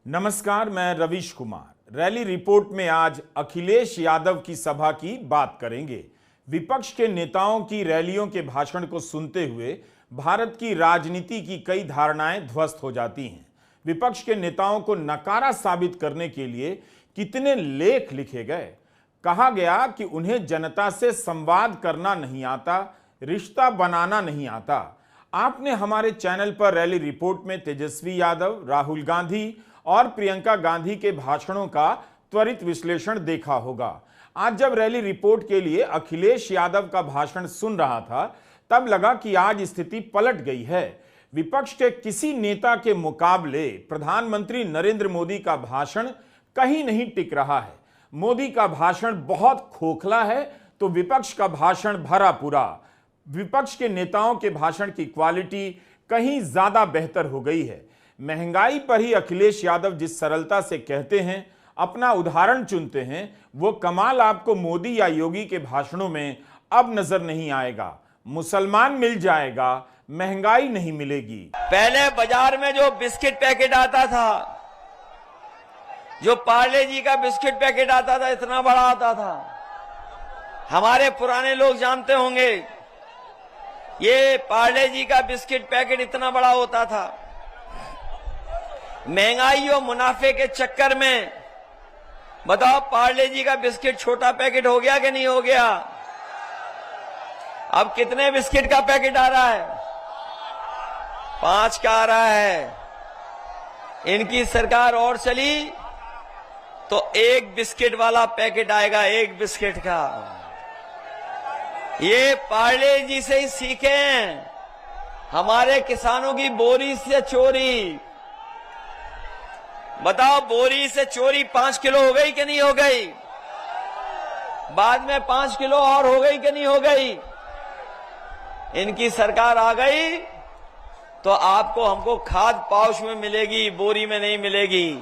नमस्कार, मैं Ravish Kumar. Rally report में आज अखिलेश यादव की सभा की बात करेंगे। विपक्ष के नेताओं की रैलियों के भाषण को सुनते हुए भारत की राजनीति की कई धारणाएं ध्वस्त हो जाती हैं। विपक्ष के नेताओं को नकारा साबित करने के लिए कितने लेख लिखे गए। कहा गया कि उन्हें जनता से संवाद करना नहीं आता, रिश्ता बनाना नहीं आता। आपने हमारे चैनल पर रैली रिपोर्ट में तेजस्वी यादव, राहुल गांधी और प्रियंका गांधी के भाषणों का त्वरित विश्लेषण देखा होगा। आज जब रैली रिपोर्ट के लिए अखिलेश यादव का भाषण सुन रहा था, तब लगा कि आज स्थिति पलट गई है। विपक्ष के किसी नेता के मुकाबले प्रधानमंत्री नरेंद्र मोदी का भाषण कहीं नहीं टिक रहा है। मोदी का भाषण बहुत खोखला है तो विपक्ष का भाषण भरा पूरा। विपक्ष के नेताओं के भाषण की क्वालिटी कहीं ज्यादा बेहतर हो गई है। महंगाई पर ही अखिलेश यादव जिस सरलता से कहते हैं, अपना उदाहरण चुनते हैं, वो कमाल आपको मोदी या योगी के भाषणों में अब नजर नहीं आएगा। मुसलमान मिल जाएगा, महंगाई नहीं मिलेगी। पहले बाजार में जो बिस्किट पैकेट आता था, जो पार्ले जी का बिस्किट पैकेट आता था, इतना बड़ा आता था। हमारे पुराने लोग जानते होंगे, ये पार्ले जी का बिस्किट पैकेट इतना बड़ा होता था। महंगाई और मुनाफे के चक्कर में बताओ, पार्ले जी का बिस्किट छोटा पैकेट हो गया कि नहीं हो गया? अब कितने बिस्किट का पैकेट आ रहा है? 5 का आ रहा है। इनकी सरकार और चली तो 1 बिस्किट वाला पैकेट आएगा, 1 बिस्किट का। ये पार्ले जी से ही सीखें। हमारे किसानों की बोरी से चोरी, बताओ बोरी से चोरी 5 किलो हो गई कि नहीं हो गई? बाद में 5 किलो और हो गई कि नहीं हो गई? इनकी सरकार आ गई तो आपको हमको खाद पाउच में मिलेगी, बोरी में नहीं मिलेगी।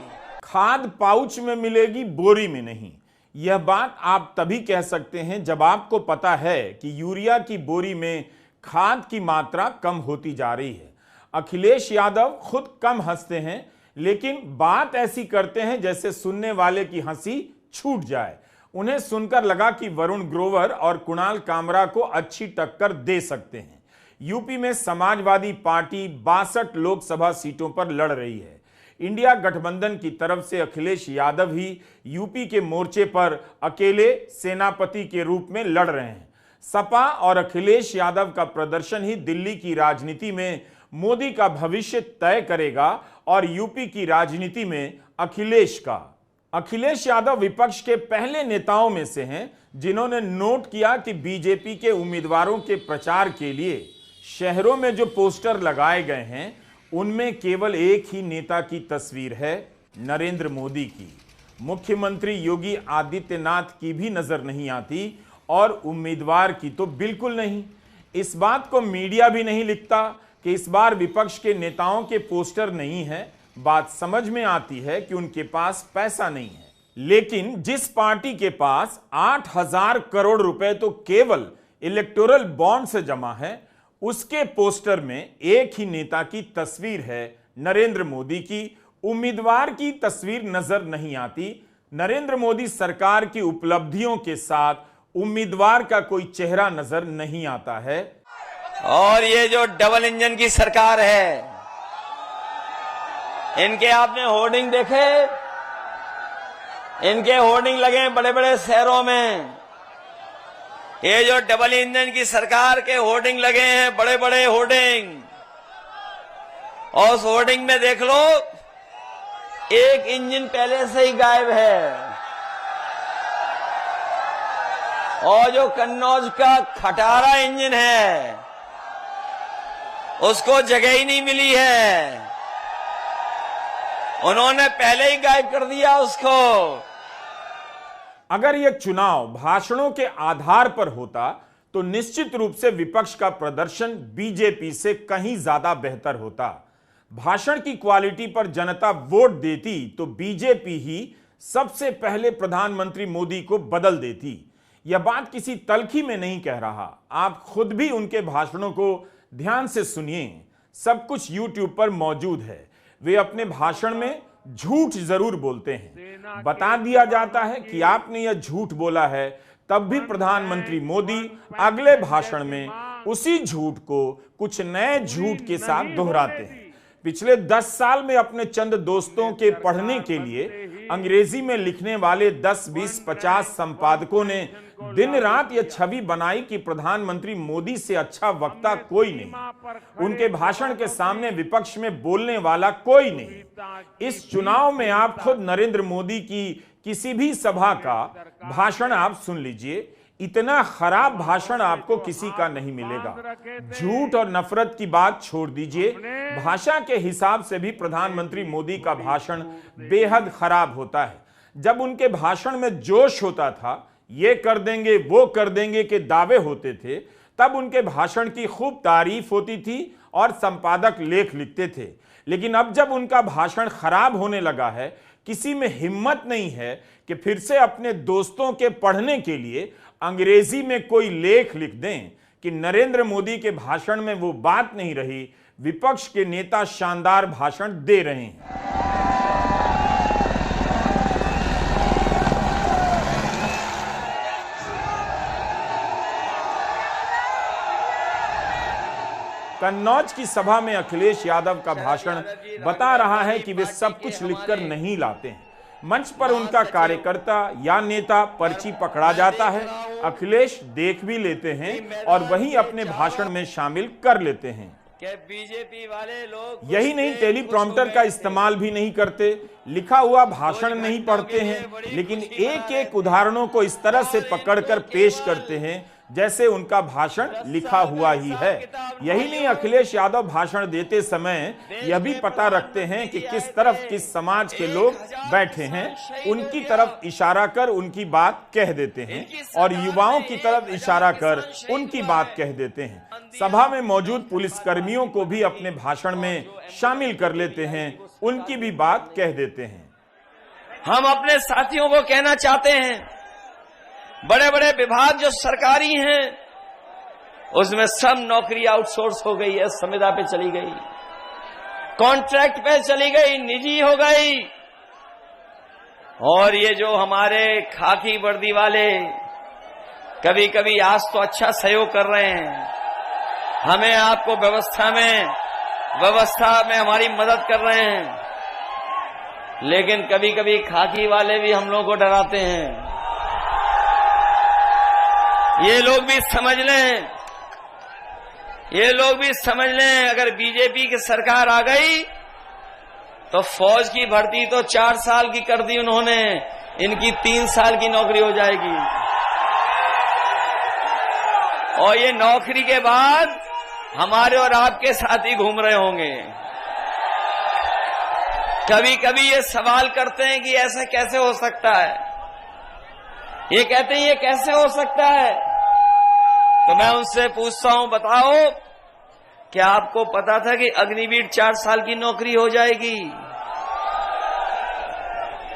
खाद पाउच में मिलेगी, बोरी में नहीं। यह बात आप तभी कह सकते हैं जब आपको पता है कि यूरिया की बोरी में खाद की मात्रा कम होती जा रही है। अखिलेश यादव खुद कम हंसते हैं, लेकिन बात ऐसी करते हैं जैसे सुनने वाले की हंसी छूट जाए। उन्हें सुनकर लगा कि वरुण ग्रोवर और कुणाल कामरा को अच्छी टक्कर दे सकते हैं। यूपी में समाजवादी पार्टी 62 लोकसभा सीटों पर लड़ रही है। इंडिया गठबंधन की तरफ से अखिलेश यादव ही यूपी के मोर्चे पर अकेले सेनापति के रूप में लड़ रहे हैं। सपा और अखिलेश यादव का प्रदर्शन ही दिल्ली की राजनीति में मोदी का भविष्य तय करेगा और यूपी की राजनीति में अखिलेश का। अखिलेश यादव विपक्ष के पहले नेताओं में से हैं जिन्होंने नोट किया कि बीजेपी के उम्मीदवारों के प्रचार के लिए शहरों में जो पोस्टर लगाए गए हैं, उनमें केवल एक ही नेता की तस्वीर है, नरेंद्र मोदी की। मुख्यमंत्री योगी आदित्यनाथ की भी नजर नहीं आती और उम्मीदवार की तो बिल्कुल नहीं। इस बात को मीडिया भी नहीं लिखता कि इस बार विपक्ष के नेताओं के पोस्टर नहीं है। बात समझ में आती है कि उनके पास पैसा नहीं है। लेकिन जिस पार्टी के पास 8,000 करोड़ रुपए तो केवल इलेक्टोरल बॉन्ड से जमा है, उसके पोस्टर में एक ही नेता की तस्वीर है, नरेंद्र मोदी की। उम्मीदवार की तस्वीर नजर नहीं आती। नरेंद्र मोदी सरकार की उपलब्धियों के साथ उम्मीदवार का कोई चेहरा नजर नहीं आता है। और ये जो डबल इंजन की सरकार है, इनके आपने होर्डिंग देखे? इनके होर्डिंग लगे बड़े बड़े शहरों में। ये जो डबल इंजन की सरकार के होर्डिंग लगे हैं, बड़े बड़े होर्डिंग, और उस होर्डिंग में देख लो, एक इंजन पहले से ही गायब है। और जो कन्नौज का खटारा इंजन है, उसको जगह ही नहीं मिली है। उन्होंने पहले ही गायब कर दिया उसको। अगर यह चुनाव भाषणों के आधार पर होता तो निश्चित रूप से विपक्ष का प्रदर्शन बीजेपी से कहीं ज्यादा बेहतर होता। भाषण की क्वालिटी पर जनता वोट देती तो बीजेपी ही सबसे पहले प्रधानमंत्री मोदी को बदल देती। यह बात किसी तल्खी में नहीं कह रहा, आप खुद भी उनके भाषणों को ध्यान से सुनिए। सब कुछ YouTube पर मौजूद है। वे अपने भाषण में झूठ जरूर बोलते हैं। बता दिया जाता है कि आपने यह झूठ बोला है, तब भी प्रधानमंत्री मोदी अगले भाषण में उसी झूठ को कुछ नए झूठ के साथ दोहराते हैं। पिछले 10 साल में अपने चंद दोस्तों के पढ़ने के लिए अंग्रेजी में लिखने वाले 10, 20, 50 संपादकों ने दिन रात यह छवि बनाई कि प्रधानमंत्री मोदी से अच्छा वक्ता कोई नहीं, उनके भाषण के सामने विपक्ष में बोलने वाला कोई नहीं। इस चुनाव में आप खुद नरेंद्र मोदी की किसी भी सभा का भाषण आप सुन लीजिए, इतना खराब भाषण आपको किसी का नहीं मिलेगा। झूठ और नफरत की बात छोड़ दीजिए, भाषा के हिसाब से भी प्रधानमंत्री मोदी का भाषण बेहद खराब होता है। जब उनके भाषण में जोश होता था, ये कर देंगे वो कर देंगे के दावे होते थे, तब उनके भाषण की खूब तारीफ होती थी और संपादक लेख लिखते थे। लेकिन अब जब उनका भाषण खराब होने लगा है, किसी में हिम्मत नहीं है कि फिर से अपने दोस्तों के पढ़ने के लिए अंग्रेजी में कोई लेख लिख दें कि नरेंद्र मोदी के भाषण में वो बात नहीं रही, विपक्ष के नेता शानदार भाषण दे रहे हैं। कन्नौज की सभा में अखिलेश यादव का भाषण बता रहा है कि वे सब कुछ लिखकर नहीं लाते हैं। मंच पर उनका कार्यकर्ता या नेता पर्ची पकड़ा जाता है, अखिलेश देख भी लेते हैं और वही अपने भाषण में शामिल कर लेते हैं। बीजेपी वाले लोग यही नहीं, टेलीप्रॉम्प्टर का इस्तेमाल भी नहीं करते, लिखा हुआ भाषण नहीं पढ़ते हैं, लेकिन एक एक उदाहरणों को इस तरह से पकड़कर पेश करते हैं जैसे उनका भाषण लिखा हुआ ही है। यही नहीं, अखिलेश यादव भाषण देते समय यह भी पता रखते हैं कि किस तरफ किस समाज के लोग बैठे हैं, उनकी तरफ इशारा कर उनकी बात कह देते हैं और युवाओं की तरफ इशारा कर उनकी बात कह देते हैं। सभा में मौजूद पुलिसकर्मियों को भी अपने भाषण में शामिल कर लेते हैं, उनकी भी बात कह देते हैं। हम अपने साथियों को कहना चाहते हैं, बड़े बड़े विभाग जो सरकारी हैं, उसमें सब नौकरी आउटसोर्स हो गई है, संविदा पे चली गई, कॉन्ट्रैक्ट पे चली गई, निजी हो गई। और ये जो हमारे खाकी वर्दी वाले कभी कभी आज तो अच्छा सहयोग कर रहे हैं, हमें आपको व्यवस्था में हमारी मदद कर रहे हैं, लेकिन कभी कभी खाकी वाले भी हम लोगों को डराते हैं। ये लोग भी समझ लें, अगर बीजेपी की सरकार आ गई तो फौज की भर्ती तो 4 साल की कर दी उन्होंने, इनकी 3 साल की नौकरी हो जाएगी। और ये नौकरी के बाद हमारे और आपके साथ ही घूम रहे होंगे। कभी कभी ये सवाल करते हैं कि ऐसा कैसे हो सकता है, ये कहते हैं ये कैसे हो सकता है, तो मैं उनसे पूछता हूं, बताओ क्या आपको पता था कि अग्निवीर 4 साल की नौकरी हो जाएगी?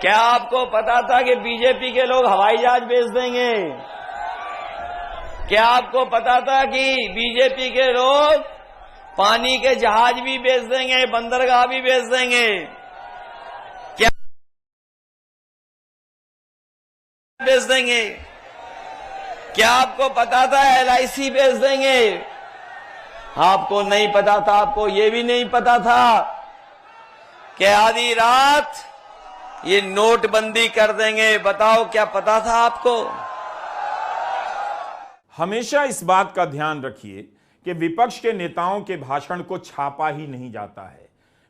क्या आपको पता था कि बीजेपी के लोग हवाई जहाज बेच देंगे? क्या आपको पता था कि बीजेपी के लोग पानी के जहाज भी बेच देंगे, बंदरगाह भी बेच देंगे? क्या बेच देंगे? क्या आपको पता था LIC बेच देंगे? आपको नहीं पता था, आपको ये भी नहीं पता था कि आधी रात ये नोटबंदी कर देंगे। बताओ क्या पता था आपको? हमेशा इस बात का ध्यान रखिए कि विपक्ष के नेताओं के भाषण को छापा ही नहीं जाता है।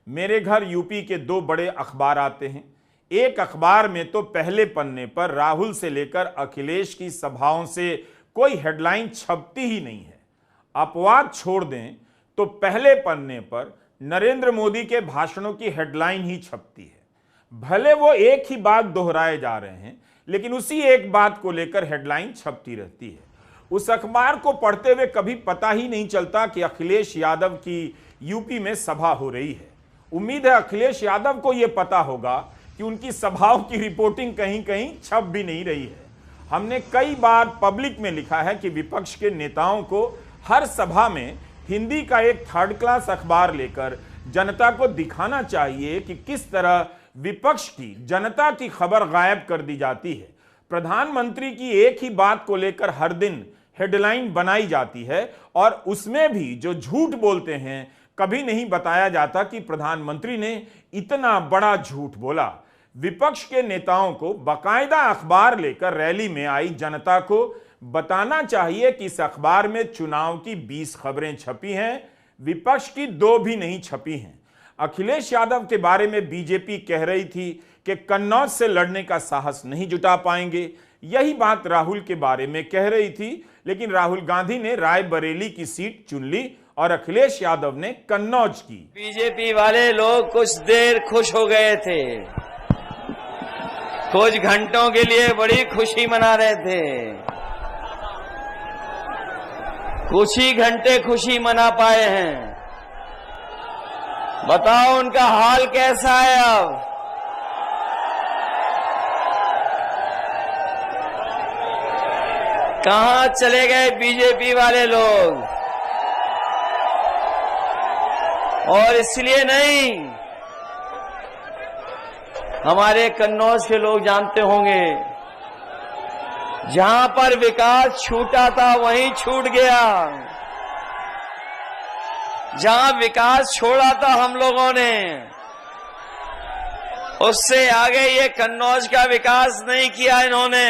मेरे घर यूपी के 2 बड़े अखबार आते हैं। एक अखबार में तो पहले पन्ने पर राहुल से लेकर अखिलेश की सभाओं से कोई हेडलाइन छपती ही नहीं है। अपवाद छोड़ दें तो पहले पन्ने पर नरेंद्र मोदी के भाषणों की हेडलाइन ही छपती है। भले वो एक ही बात दोहराए जा रहे हैं, लेकिन उसी एक बात को लेकर हेडलाइन छपती रहती है। उस अखबार को पढ़ते हुए कभी पता ही नहीं चलता कि अखिलेश यादव की यूपी में सभा हो रही है। उम्मीद है अखिलेश यादव को यह पता होगा कि उनकी सभाओं की रिपोर्टिंग कहीं कहीं छप भी नहीं रही है। हमने कई बार पब्लिक में लिखा है कि विपक्ष के नेताओं को हर सभा में हिंदी का एक 3rd क्लास अखबार लेकर जनता को दिखाना चाहिए कि किस तरह विपक्ष की जनता की खबर गायब कर दी जाती है। प्रधानमंत्री की एक ही बात को लेकर हर दिन हेडलाइन बनाई जाती है और उसमें भी जो झूठ बोलते हैं, कभी नहीं बताया जाता कि प्रधानमंत्री ने इतना बड़ा झूठ बोला। विपक्ष के नेताओं को बाकायदा अखबार लेकर रैली में आई जनता को बताना चाहिए कि इस अखबार में चुनाव की 20 खबरें छपी हैं, विपक्ष की 2 भी नहीं छपी हैं। अखिलेश यादव के बारे में बीजेपी कह रही थी कि कन्नौज से लड़ने का साहस नहीं जुटा पाएंगे। यही बात राहुल के बारे में कह रही थी, लेकिन राहुल गांधी ने रायबरेली की सीट चुन ली और अखिलेश यादव ने कन्नौज की। बीजेपी वाले लोग कुछ देर खुश हो गए थे, कुछ घंटों के लिए बड़ी खुशी मना रहे थे, कुछ ही घंटे खुशी मना पाए हैं। बताओ उनका हाल कैसा है अब? कहां चले गए बीजेपी वाले लोग? और इसलिए नहीं, हमारे कन्नौज के लोग जानते होंगे, जहां पर विकास छूटा था वहीं छूट गया। जहां विकास छोड़ा था हम लोगों ने, उससे आगे ये कन्नौज का विकास नहीं किया इन्होंने।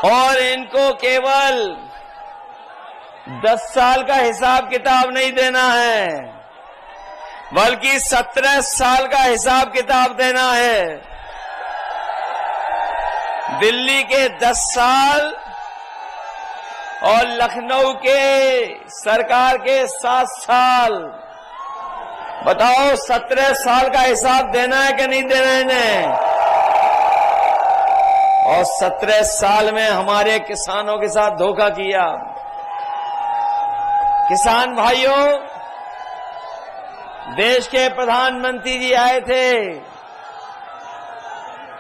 और इनको केवल 10 साल का हिसाब किताब नहीं देना है, बल्कि 17 साल का हिसाब किताब देना है। दिल्ली के 10 साल और लखनऊ के सरकार के 7 साल। बताओ 17 साल का हिसाब देना है कि नहीं देना है इन्हें? और 17 साल में हमारे किसानों के साथ धोखा किया। किसान भाइयों, देश के प्रधानमंत्री जी आए थे,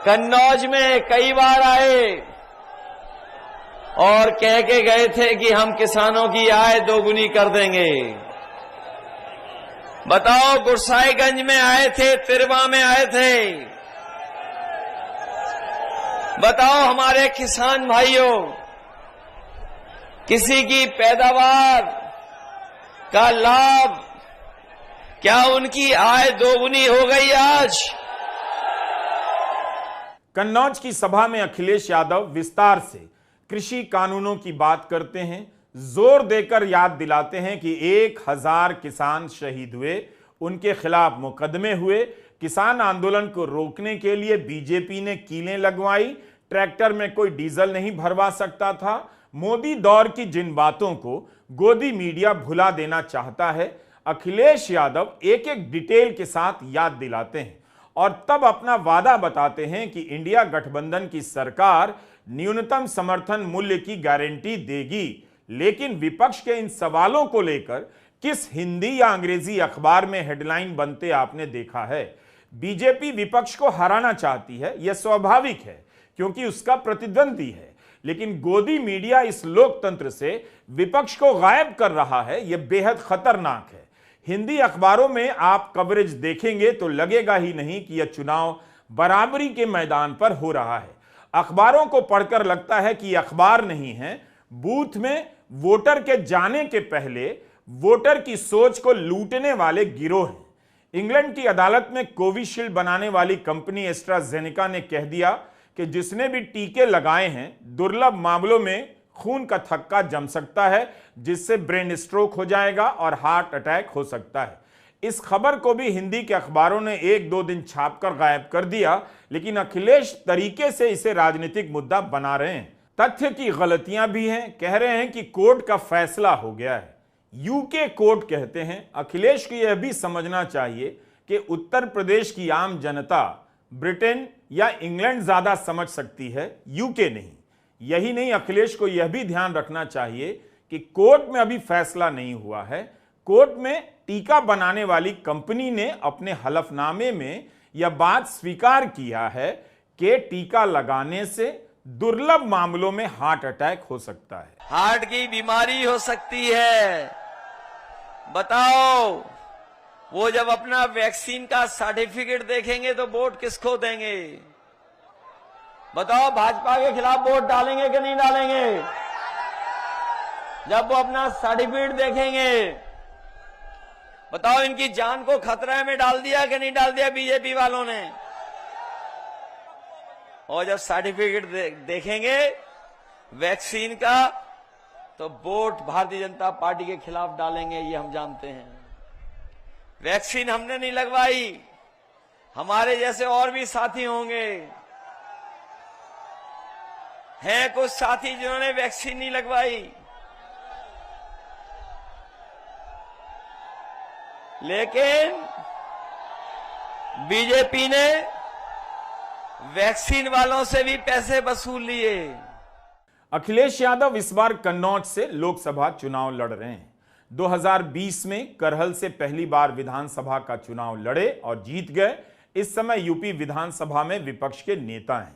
कन्नौज में कई बार आए और कह के गए थे कि हम किसानों की आय दोगुनी कर देंगे। बताओ गुरसाईगंज में आए थे, तिरवा में आए थे। बताओ हमारे किसान भाइयों, किसी की पैदावार का लाभ, क्या उनकी आय दोगुनी हो गई आज? कन्नौज की सभा में अखिलेश यादव विस्तार से कृषि कानूनों की बात करते हैं, जोर देकर याद दिलाते हैं कि 1000 किसान शहीद हुए, उनके खिलाफ मुकदमे हुए, किसान आंदोलन को रोकने के लिए बीजेपी ने कीलें लगवाई, ट्रैक्टर में कोई डीजल नहीं भरवा सकता था। मोदी दौर की जिन बातों को गोदी मीडिया भुला देना चाहता है, अखिलेश यादव एक एक डिटेल के साथ याद दिलाते हैं और तब अपना वादा बताते हैं कि इंडिया गठबंधन की सरकार न्यूनतम समर्थन मूल्य की गारंटी देगी। लेकिन विपक्ष के इन सवालों को लेकर किस हिंदी या अंग्रेजी अखबार में हेडलाइन बनते आपने देखा है? बीजेपी विपक्ष को हराना चाहती है, यह स्वाभाविक है क्योंकि उसका प्रतिद्वंदी है, लेकिन गोदी मीडिया इस लोकतंत्र से विपक्ष को गायब कर रहा है, यह बेहद खतरनाक है। हिंदी अखबारों में आप कवरेज देखेंगे तो लगेगा ही नहीं कि यह चुनाव बराबरी के मैदान पर हो रहा है। अखबारों को पढ़कर लगता है कि यह अखबार नहीं है, बूथ में वोटर के जाने के पहले वोटर की सोच को लूटने वाले गिरोह हैं। इंग्लैंड की अदालत में कोविशील्ड बनाने वाली कंपनी एस्ट्राजेनेका ने कह दिया कि जिसने भी टीके लगाए हैं, दुर्लभ मामलों में खून का थक्का जम सकता है, जिससे ब्रेन स्ट्रोक हो जाएगा और हार्ट अटैक हो सकता है। इस खबर को भी हिंदी के अखबारों ने 1-2 दिन छापकर गायब कर दिया, लेकिन अखिलेश तरीके से इसे राजनीतिक मुद्दा बना रहे हैं। तथ्य की गलतियां भी हैं। कह रहे हैं कि कोर्ट का फैसला हो गया है, यूके कोर्ट कहते हैं। अखिलेश को यह भी समझना चाहिए कि उत्तर प्रदेश की आम जनता ब्रिटेन या इंग्लैंड ज्यादा समझ सकती है, यूके नहीं। यही नहीं, अखिलेश को यह भी ध्यान रखना चाहिए कि कोर्ट में अभी फैसला नहीं हुआ है। कोर्ट में टीका बनाने वाली कंपनी ने अपने हलफनामे में यह बात स्वीकार किया है कि टीका लगाने से दुर्लभ मामलों में हार्ट अटैक हो सकता है, हार्ट की बीमारी हो सकती है। बताओ वो जब अपना वैक्सीन का सर्टिफिकेट देखेंगे तो वोट किसको देंगे? बताओ, भाजपा के खिलाफ वोट डालेंगे कि नहीं डालेंगे? जब वो अपना सर्टिफिकेट देखेंगे, बताओ इनकी जान को खतरे में डाल दिया कि नहीं डाल दिया बीजेपी वालों ने? और जब सर्टिफिकेट देखेंगे वैक्सीन का तो वोट भारतीय जनता पार्टी के खिलाफ डालेंगे, ये हम जानते हैं। वैक्सीन हमने नहीं लगवाई, हमारे जैसे और भी साथी होंगे, हैं कुछ साथी जिन्होंने वैक्सीन नहीं लगवाई, लेकिन बीजेपी ने वैक्सीन वालों से भी पैसे वसूल लिए। अखिलेश यादव इस बार कन्नौज से लोकसभा चुनाव लड़ रहे हैं। 2020 में करहल से पहली बार विधानसभा का चुनाव लड़े और जीत गए। इस समय यूपी विधानसभा में विपक्ष के नेता हैं।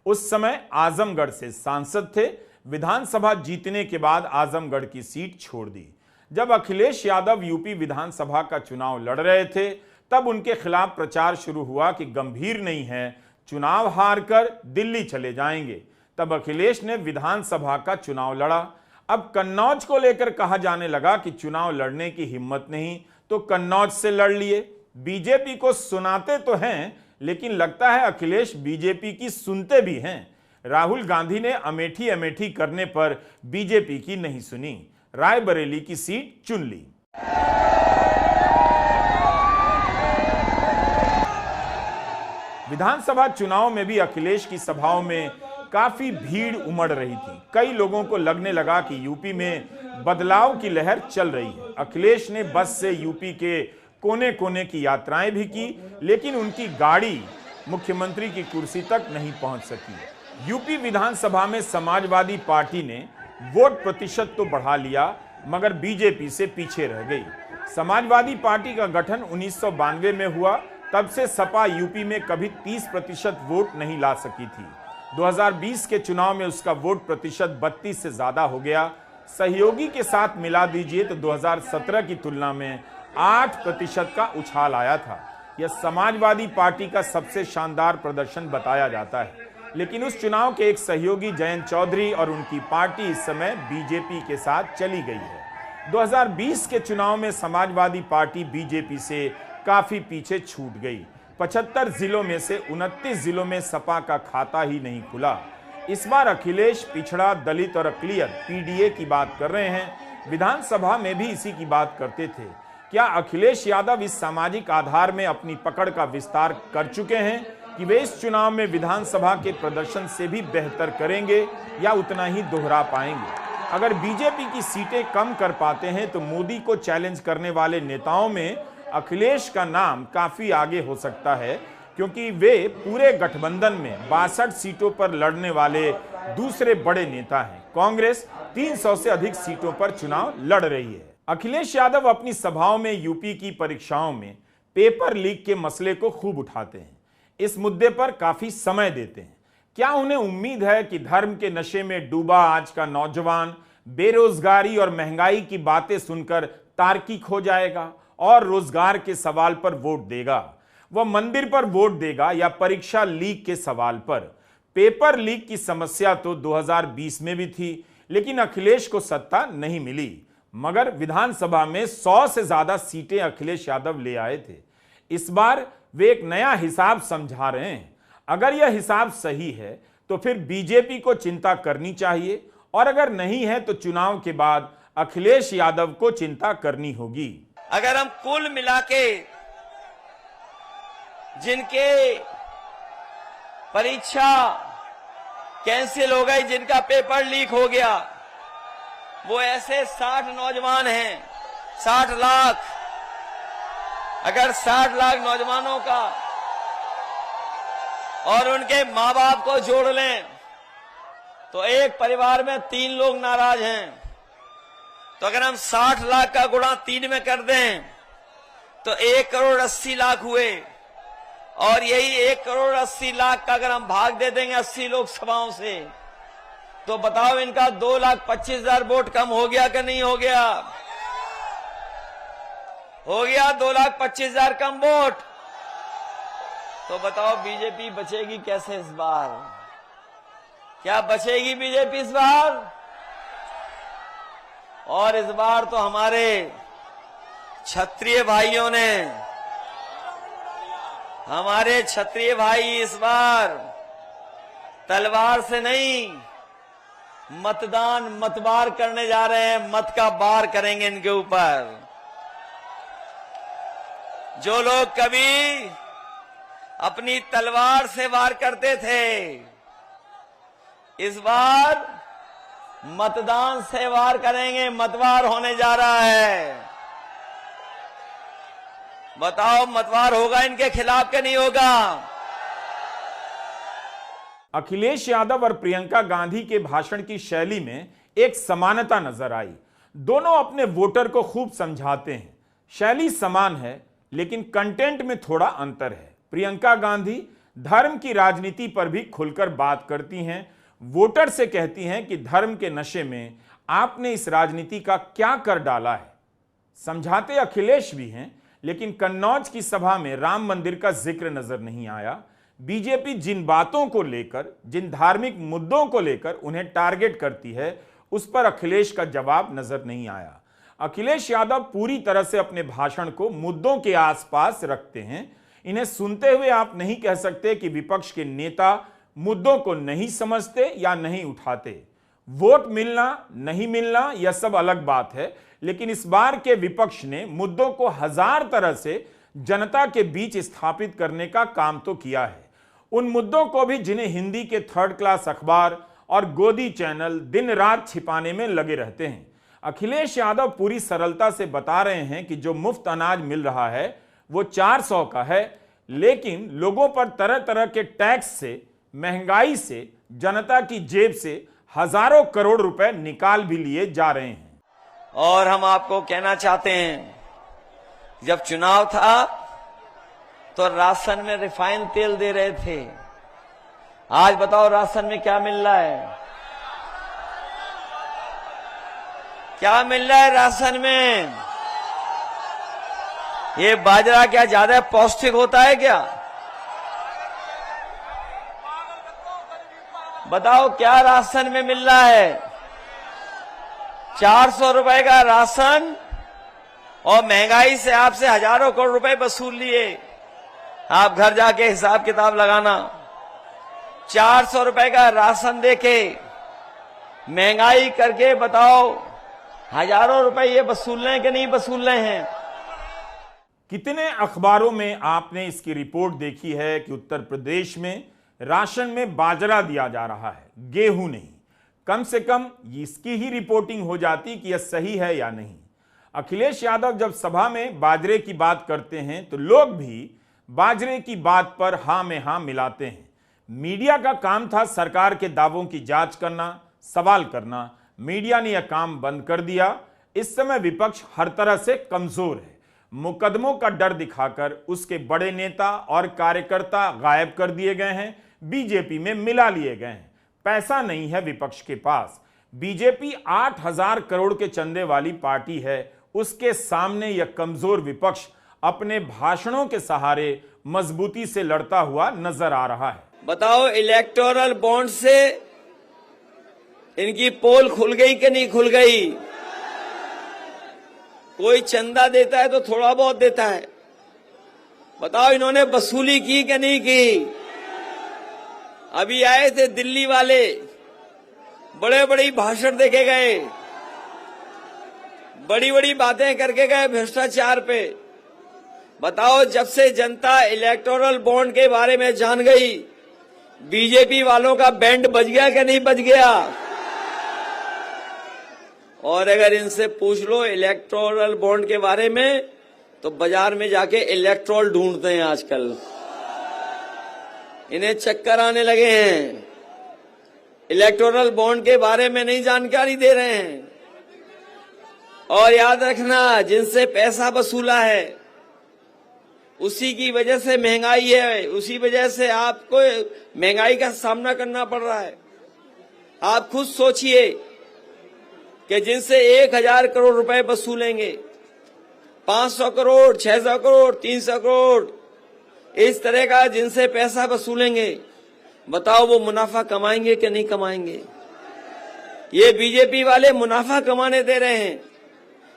उस समय आजमगढ़ से सांसद थे। विधानसभा जीतने के बाद आजमगढ़ की सीट छोड़ दी। जब अखिलेश यादव यूपी विधानसभा का चुनाव लड़ रहे थे तब उनके खिलाफ प्रचार शुरू हुआ कि गंभीर नहीं है, चुनाव हार कर दिल्ली चले जाएंगे। तब अखिलेश ने विधानसभा का चुनाव लड़ा। अब कन्नौज को लेकर कहा जाने लगा कि चुनाव लड़ने की हिम्मत नहीं तो कन्नौज से लड़ लिए। बीजेपी को सुनाते तो हैं, लेकिन लगता है अखिलेश बीजेपी की सुनते भी हैं। राहुल गांधी ने अमेठी अमेठी करने पर बीजेपी की नहीं सुनी, रायबरेली की सीट चुन ली। विधानसभा चुनाव में भी अखिलेश की सभाओं में काफी भीड़ उमड़ रही थी। कई लोगों को लगने लगा कि यूपी में बदलाव की लहर चल रही है। अखिलेश ने बस से यूपी के कोने कोने की यात्राएं भी की, लेकिन उनकी गाड़ी मुख्यमंत्री की कुर्सी तक नहीं पहुंच सकी। यूपी विधानसभा में समाजवादी पार्टी ने वोट प्रतिशत तो बढ़ा लिया, मगर बीजेपी से पीछे रह गई। समाजवादी पार्टी का गठन 1992 में हुआ, तब से सपा यूपी में कभी 30% वोट नहीं ला सकी थी। 2020 के चुनाव में उसका वोट प्रतिशत 32 से ज्यादा हो गया। सहयोगी के साथ मिला दीजिए तो 2017 की तुलना में 8% का उछाल आया था। यह समाजवादी पार्टी का सबसे शानदार प्रदर्शन बताया जाता है। लेकिन उस चुनाव के एक सहयोगी जयंत चौधरी और उनकी पार्टी इस समय बीजेपी के साथ चली गई है। 2020 के चुनाव में समाजवादी पार्टी बीजेपी से काफी पीछे छूट गई। 75 जिलों में से 29 जिलों में सपा का खाता ही नहीं खुला। इस बार अखिलेश पिछड़ा, दलित और अकलियत पीडीए की बात कर रहे हैं। विधानसभा में भी इसी की बात करते थे। क्या अखिलेश यादव इस सामाजिक आधार में अपनी पकड़ का विस्तार कर चुके हैं कि वे इस चुनाव में विधानसभा के प्रदर्शन से भी बेहतर करेंगे या उतना ही दोहरा पाएंगे? अगर बीजेपी की सीटें कम कर पाते हैं तो मोदी को चैलेंज करने वाले नेताओं में अखिलेश का नाम काफी आगे हो सकता है, क्योंकि वे पूरे गठबंधन में 62 सीटों पर लड़ने वाले दूसरे बड़े नेता हैं। कांग्रेस 300 से अधिक सीटों पर चुनाव लड़ रही है। अखिलेश यादव अपनी सभाओं में यूपी की परीक्षाओं में पेपर लीक के मसले को खूब उठाते हैं। इस मुद्दे पर काफी समय देते हैं। क्या उन्हें उम्मीद है कि धर्म के नशे में डूबा आज का नौजवान बेरोजगारी और महंगाई की बातें सुनकर तार्किक हो जाएगा और रोजगार के सवाल पर वोट देगा? वह मंदिर पर वोट देगा या परीक्षा लीक के सवाल पर? पेपर लीक की समस्या तो 2020 में भी थी, लेकिन अखिलेश को सत्ता नहीं मिली। मगर विधानसभा में 100 से ज्यादा सीटें अखिलेश यादव ले आए थे। इस बार वे एक नया हिसाब समझा रहे हैं। अगर यह हिसाब सही है तो फिर बीजेपी को चिंता करनी चाहिए, और अगर नहीं है तो चुनाव के बाद अखिलेश यादव को चिंता करनी होगी। अगर हम कुल मिला के जिनके परीक्षा कैंसिल हो गई, जिनका पेपर लीक हो गया, वो ऐसे 60 नौजवान हैं, 60 लाख। अगर 60 लाख नौजवानों का और उनके मां बाप को जोड़ लें तो एक परिवार में 3 लोग नाराज हैं। तो अगर हम 60 लाख का गुणा 3 में कर दें तो 1,80,00,000 हुए, और यही 1,80,00,000 का अगर हम भाग दे देंगे 80 लोकसभाओं से, तो बताओ इनका 2,25,000 वोट कम हो गया कि नहीं हो गया? हो गया 2,25,000 कम वोट। तो बताओ बीजेपी बचेगी कैसे इस बार? क्या बचेगी बीजेपी इस बार? और इस बार तो हमारे क्षत्रिय भाइयों ने, हमारे क्षत्रिय भाई इस बार तलवार से नहीं, मतदान करने जा रहे हैं। मत का वार करेंगे इनके ऊपर। जो लोग कभी अपनी तलवार से वार करते थे, इस बार मतदान से वार करेंगे। मतवार होने जा रहा है। बताओ मतवार होगा इनके खिलाफ कि नहीं होगा? अखिलेश यादव और प्रियंका गांधी के भाषण की शैली में एक समानता नजर आई। दोनों अपने वोटर को खूब समझाते हैं। शैली समान है, लेकिन कंटेंट में थोड़ा अंतर है। प्रियंका गांधी धर्म की राजनीति पर भी खुलकर बात करती हैं। वोटर से कहती हैं कि धर्म के नशे में आपने इस राजनीति का क्या कर डाला है। समझाते अखिलेश भी हैं, लेकिन कन्नौज की सभा में राम मंदिर का जिक्र नजर नहीं आया। बीजेपी जिन बातों को लेकर, जिन धार्मिक मुद्दों को लेकर उन्हें टारगेट करती है, उस पर अखिलेश का जवाब नजर नहीं आया। अखिलेश यादव पूरी तरह से अपने भाषण को मुद्दों के आसपास रखते हैं। इन्हें सुनते हुए आप नहीं कह सकते कि विपक्ष के नेता मुद्दों को नहीं समझते या नहीं उठाते। वोट मिलना नहीं मिलना यह सब अलग बात है, लेकिन इस बार के विपक्ष ने मुद्दों को हजार तरह से जनता के बीच स्थापित करने का काम तो किया है। उन मुद्दों को भी जिन्हें हिंदी के थर्ड क्लास अखबार और गोदी चैनल दिन रात छिपाने में लगे रहते हैं। अखिलेश यादव पूरी सरलता से बता रहे हैं कि जो मुफ्त अनाज मिल रहा है वो 400 का है, लेकिन लोगों पर तरह तरह के टैक्स से, महंगाई से, जनता की जेब से हजारों करोड़ रुपए निकाल भी लिए जा रहे हैं। और हम आपको कहना चाहते हैं, जब चुनाव था तो राशन में रिफाइंड तेल दे रहे थे। आज बताओ राशन में क्या मिल रहा है? क्या मिल रहा है राशन में? ये बाजरा क्या ज्यादा पौष्टिक होता है क्या? बताओ क्या राशन में मिल रहा है? 400 रुपए का राशन, और महंगाई से आपसे हजारों करोड़ रुपए वसूल लिए। आप घर जाके हिसाब किताब लगाना। 400 रुपए का राशन देके महंगाई करके बताओ हजारों रुपए ये वसूल रहे हैं कि नहीं वसूल रहे हैं? कितने अखबारों में आपने इसकी रिपोर्ट देखी है कि उत्तर प्रदेश में राशन में बाजरा दिया जा रहा है, गेहूं नहीं। कम से कम इसकी ही रिपोर्टिंग हो जाती कि यह सही है या नहीं। अखिलेश यादव जब सभा में बाजरे की बात करते हैं तो लोग भी बाजरे की बात पर हां में हां मिलाते हैं। मीडिया का काम था सरकार के दावों की जांच करना, सवाल करना। मीडिया ने यह काम बंद कर दिया। इस समय विपक्ष हर तरह से कमजोर है। मुकदमों का डर दिखाकर उसके बड़े नेता और कार्यकर्ता गायब कर दिए गए हैं, बीजेपी में मिला लिए गए हैं। पैसा नहीं है विपक्ष के पास। बीजेपी 8,000 करोड़ के चंदे वाली पार्टी है। उसके सामने यह कमजोर विपक्ष अपने भाषणों के सहारे मजबूती से लड़ता हुआ नजर आ रहा है। बताओ इलेक्टोरल बॉन्ड से इनकी पोल खुल गई कि नहीं खुल गई? कोई चंदा देता है तो थोड़ा बहुत देता है। बताओ इन्होंने वसूली की कि नहीं की? अभी आए थे दिल्ली वाले, बड़े बड़ी भाषण देके गए, बड़ी बड़ी बातें करके गए भ्रष्टाचार पे। बताओ जब से जनता इलेक्टोरल बॉन्ड के बारे में जान गई, बीजेपी वालों का बैंड बज गया कि नहीं बज गया? और अगर इनसे पूछ लो इलेक्टोरल बॉन्ड के बारे में, तो बाजार में जाके इलेक्ट्रोल ढूंढते हैं आजकल। इन्हें चक्कर आने लगे हैं। इलेक्टोरल बॉन्ड के बारे में नहीं जानकारी दे रहे हैं। और याद रखना, जिनसे पैसा वसूला है उसी की वजह से महंगाई है, उसी वजह से आपको महंगाई का सामना करना पड़ रहा है। आप खुद सोचिए कि जिनसे 1,000 करोड़ रुपए वसूलेंगे 500 करोड़, 600 करोड़, 300 करोड़ इस तरह का जिनसे पैसा वसूलेंगे, बताओ वो मुनाफा कमाएंगे कि नहीं कमाएंगे? ये बीजेपी वाले मुनाफा कमाने दे रहे हैं।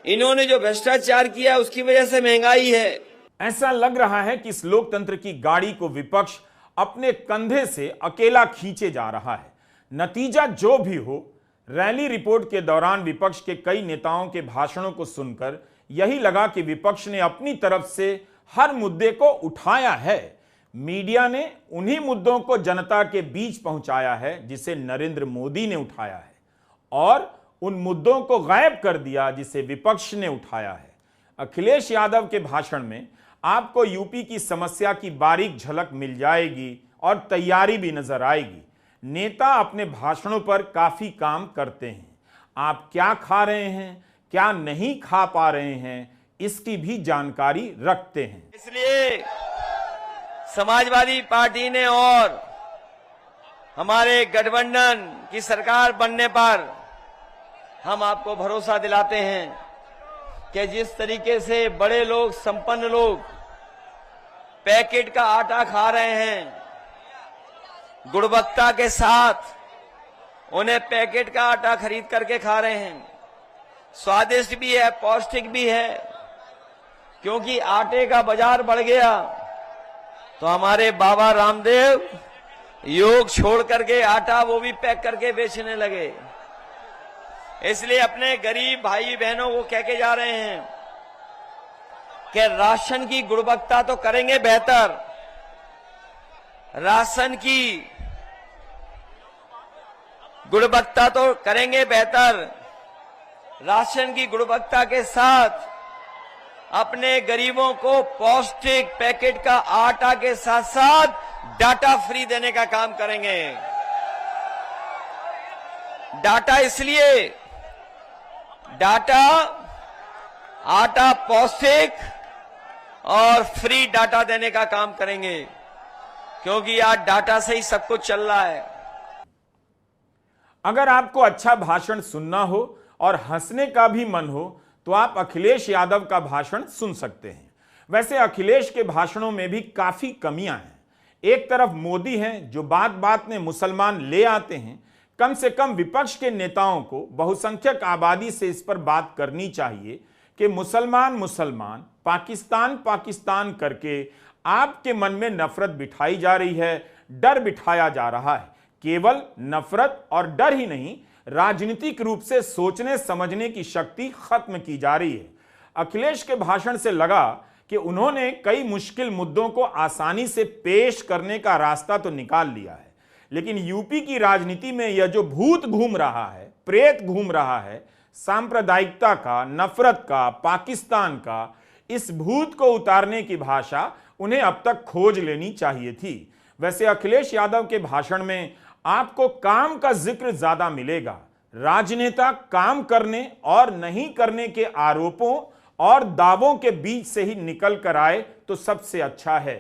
इन्होंने जो भ्रष्टाचार किया उसकी वजह से महंगाई है। ऐसा लग रहा है कि इस लोकतंत्र की गाड़ी को विपक्ष अपने कंधे से अकेला खींचे जा रहा है। नतीजा जो भी हो, रैली रिपोर्ट के दौरान विपक्ष के कई नेताओं के भाषणों को सुनकर यही लगा कि विपक्ष ने अपनी तरफ से हर मुद्दे को उठाया है। मीडिया ने उन्हीं मुद्दों को जनता के बीच पहुंचाया है जिसे नरेंद्र मोदी ने उठाया है, और उन मुद्दों को गायब कर दिया जिसे विपक्ष ने उठाया है। अखिलेश यादव के भाषण में आपको यूपी की समस्या की बारीक झलक मिल जाएगी और तैयारी भी नजर आएगी। नेता अपने भाषणों पर काफी काम करते हैं। आप क्या खा रहे हैं, क्या नहीं खा पा रहे हैं, इसकी भी जानकारी रखते हैं। इसलिए समाजवादी पार्टी ने और हमारे गठबंधन की सरकार बनने पर हम आपको भरोसा दिलाते हैं कि जिस तरीके से बड़े लोग, संपन्न लोग पैकेट का आटा खा रहे हैं, गुणवत्ता के साथ उन्हें पैकेट का आटा खरीद करके खा रहे हैं, स्वादिष्ट भी है, पौष्टिक भी है, क्योंकि आटे का बाजार बढ़ गया। तो हमारे बाबा रामदेव योग छोड़ करके आटा वो भी पैक करके बेचने लगे। इसलिए अपने गरीब भाई बहनों को कह के जा रहे हैं कि राशन की गुणवत्ता तो करेंगे बेहतर, राशन की गुणवत्ता तो करेंगे बेहतर, राशन की गुणवत्ता के साथ अपने गरीबों को पौष्टिक पैकेट का आटा के साथ साथ डाटा फ्री देने का काम करेंगे। डाटा इसलिए, डाटा, आटा पौष्टिक और फ्री डाटा देने का काम करेंगे, क्योंकि आज डाटा से ही सब कुछ चल रहा है। अगर आपको अच्छा भाषण सुनना हो और हंसने का भी मन हो तो आप अखिलेश यादव का भाषण सुन सकते हैं। वैसे अखिलेश के भाषणों में भी काफी कमियां हैं। एक तरफ मोदी हैं जो बात बात में मुसलमान ले आते हैं। कम से कम विपक्ष के नेताओं को बहुसंख्यक आबादी से इस पर बात करनी चाहिए कि मुसलमान मुसलमान, पाकिस्तान पाकिस्तान करके आपके मन में नफरत बिठाई जा रही है, डर बिठाया जा रहा है। केवल नफरत और डर ही नहीं, राजनीतिक रूप से सोचने समझने की शक्ति खत्म की जा रही है। अखिलेश के भाषण से लगा कि उन्होंने कई मुश्किल मुद्दों को आसानी से पेश करने का रास्ता तो निकाल लिया है, लेकिन यूपी की राजनीति में यह जो भूत घूम रहा है, प्रेत घूम रहा है, सांप्रदायिकता का, नफरत का, पाकिस्तान का, इस भूत को उतारने की भाषा उन्हें अब तक खोज लेनी चाहिए थी। वैसे अखिलेश यादव के भाषण में आपको काम का जिक्र ज्यादा मिलेगा। राजनेता काम करने और नहीं करने के आरोपों और दावों के बीच से ही निकल कर आए तो सबसे अच्छा है।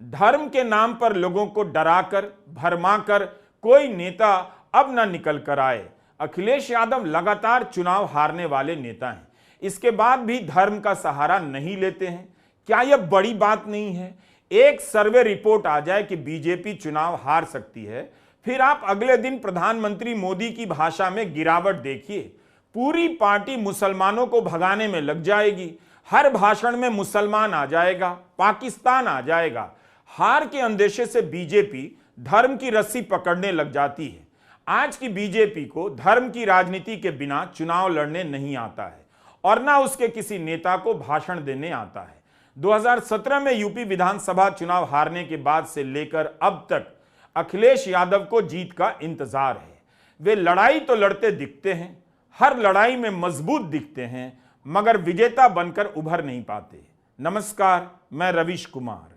धर्म के नाम पर लोगों को डराकर भरमाकर कोई नेता अब न निकल कर आए। अखिलेश यादव लगातार चुनाव हारने वाले नेता हैं, इसके बाद भी धर्म का सहारा नहीं लेते हैं। क्या यह बड़ी बात नहीं है? एक सर्वे रिपोर्ट आ जाए कि बीजेपी चुनाव हार सकती है, फिर आप अगले दिन प्रधानमंत्री मोदी की भाषा में गिरावट देखिए। पूरी पार्टी मुसलमानों को भगाने में लग जाएगी। हर भाषण में मुसलमान आ जाएगा, पाकिस्तान आ जाएगा। हार के अंदेशे से बीजेपी धर्म की रस्सी पकड़ने लग जाती है। आज की बीजेपी को धर्म की राजनीति के बिना चुनाव लड़ने नहीं आता है और ना उसके किसी नेता को भाषण देने आता है। 2017 में यूपी विधानसभा चुनाव हारने के बाद से लेकर अब तक अखिलेश यादव को जीत का इंतजार है। वे लड़ाई तो लड़ते दिखते हैं, हर लड़ाई में मजबूत दिखते हैं, मगर विजेता बनकर उभर नहीं पाते। नमस्कार, मैं रवीश कुमार।